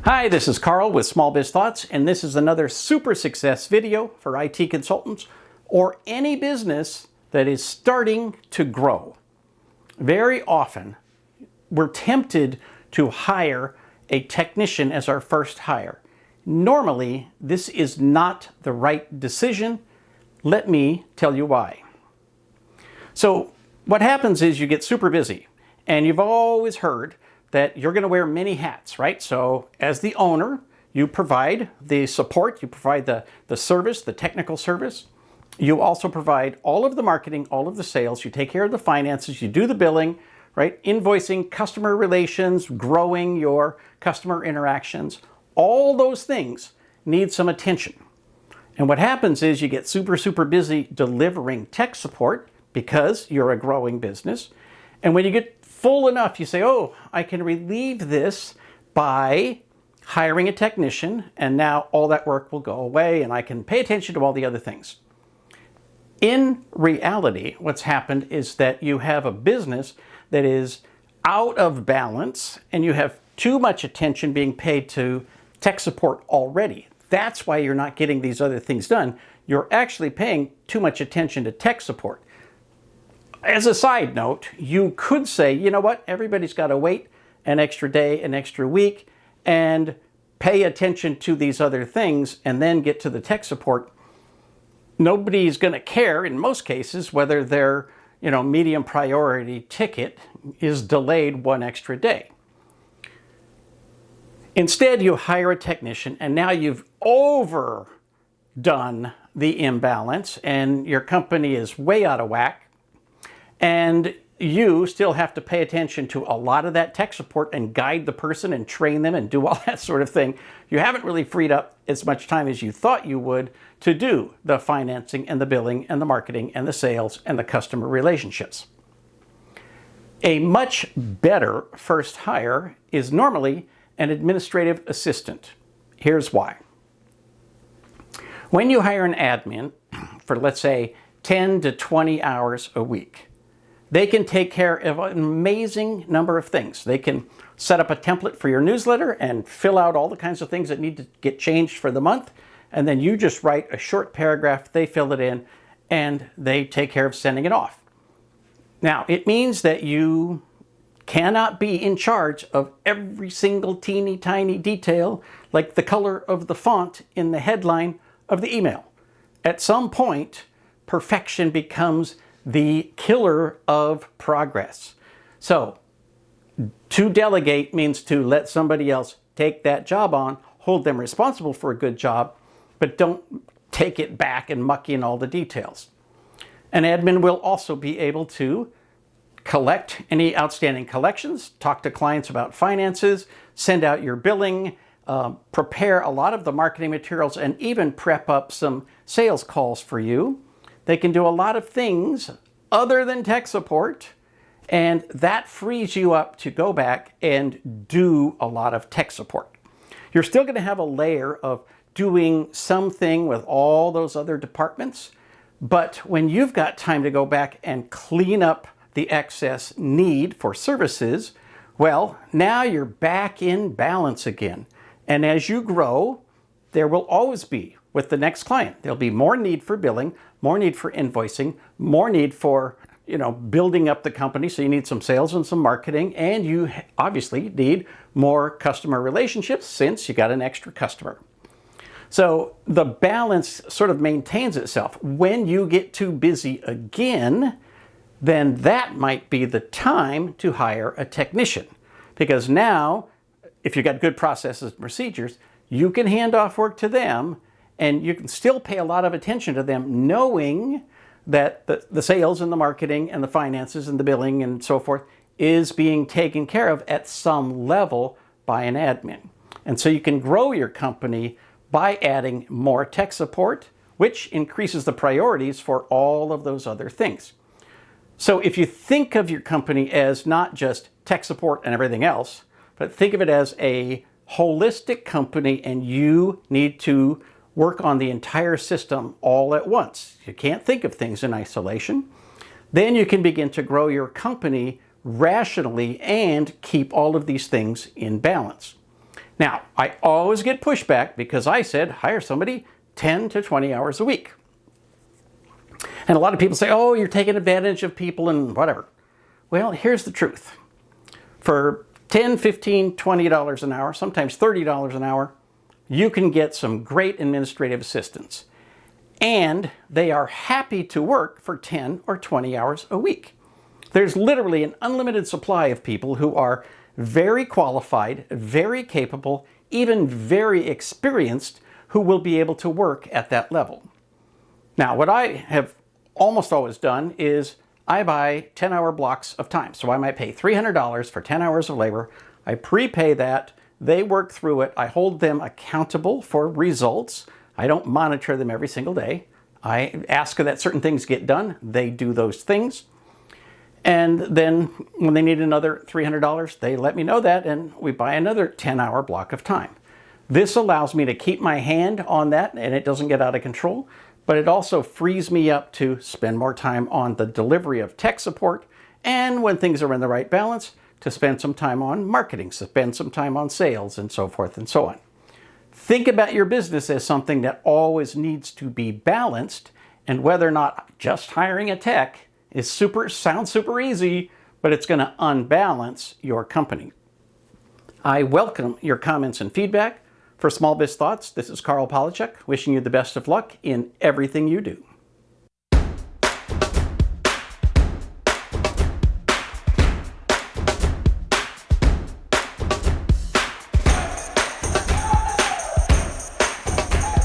Hi, this is Karl with Small Biz Thoughts, and this is another super success video for IT consultants or any business that is starting to grow. Very often, we're tempted to hire a technician as our first hire. Normally, this is not the right decision. Let me tell you why. So, what happens is you get super busy, and you've always heard that you're going to wear many hats, right? So as the owner, you provide the support, you provide the service, the technical service. You also provide all of the marketing, all of the sales. You take care of the finances, you do the billing, right? Invoicing, customer relations, growing your customer interactions. All those things need some attention. And what happens is you get super busy delivering tech support because you're a growing business. And when you get full enough, you say, oh, I can relieve this by hiring a technician, and now all that work will go away and I can pay attention to all the other things. In reality, what's happened is that you have a business that is out of balance and you have too much attention being paid to tech support already. That's why you're not getting these other things done. You're actually paying too much attention to tech support. As a side note, you could say, you know what, everybody's got to wait an extra day, an extra week, and pay attention to these other things and then get to the tech support. Nobody's going to care in most cases whether their medium priority ticket is delayed one extra day. Instead, you hire a technician and now you've overdone the imbalance and your company is way out of whack. And you still have to pay attention to a lot of that tech support and guide the person and train them and do all that sort of thing. You haven't really freed up as much time as you thought you would to do the financing and the billing and the marketing and the sales and the customer relationships. A much better first hire is normally an administrative assistant. Here's why. When you hire an admin for, let's say, 10 to 20 hours a week, they can take care of an amazing number of things. They can set up a template for your newsletter and fill out all the kinds of things that need to get changed for the month. And then you just write a short paragraph, they fill it in, and they take care of sending it off. Now, it means that you cannot be in charge of every single teeny tiny detail, like the color of the font in the headline of the email. At some point, perfection becomes the killer of progress. So, to delegate means to let somebody else take that job on, hold them responsible for a good job, but don't take it back and muck in all the details. An admin will also be able to collect any outstanding collections, talk to clients about finances, send out your billing, prepare a lot of the marketing materials, and even prep up some sales calls for you. They can do a lot of things other than tech support, and that frees you up to go back and do a lot of tech support. You're still going to have a layer of doing something with all those other departments, but when you've got time to go back and clean up the excess need for services, well, now you're back in balance again. And as you grow, there will always be, with the next client, there'll be more need for billing, more need for invoicing, more need for, building up the company. So you need some sales and some marketing, and you obviously need more customer relationships since you got an extra customer. So the balance sort of maintains itself. When you get too busy again, then that might be the time to hire a technician. Because now, if you've got good processes and procedures, you can hand off work to them and you can still pay a lot of attention to them, knowing that the sales and the marketing and the finances and the billing and so forth is being taken care of at some level by an admin. And so you can grow your company by adding more tech support, which increases the priorities for all of those other things. So if you think of your company as not just tech support and everything else, but think of it as a holistic company and you need to work on the entire system all at once. You can't think of things in isolation. Then you can begin to grow your company rationally and keep all of these things in balance. Now, I always get pushback because I said hire somebody 10 to 20 hours a week. And a lot of people say, oh, you're taking advantage of people and whatever. Well, here's the truth. For $10, $15, $20 an hour, sometimes $30 an hour, you can get some great administrative assistance. And they are happy to work for 10 or 20 hours a week. There's literally an unlimited supply of people who are very qualified, very capable, even very experienced, who will be able to work at that level. Now, what I have almost always done is I buy 10-hour blocks of time. So I might pay $300 for 10 hours of labor. I prepay that. They work through it. I hold them accountable for results. I don't monitor them every single day. I ask that certain things get done. They do those things. And then when they need another $300, they let me know that, and we buy another 10-hour block of time. This allows me to keep my hand on that, and it doesn't get out of control, but it also frees me up to spend more time on the delivery of tech support, and when things are in the right balance, to spend some time on marketing, spend some time on sales, and so forth and so on. Think about your business as something that always needs to be balanced, and whether or not just hiring a tech sounds super easy, but it's going to unbalance your company. I welcome your comments and feedback. For Small Biz Thoughts, this is Karl Palachuk, wishing you the best of luck in everything you do.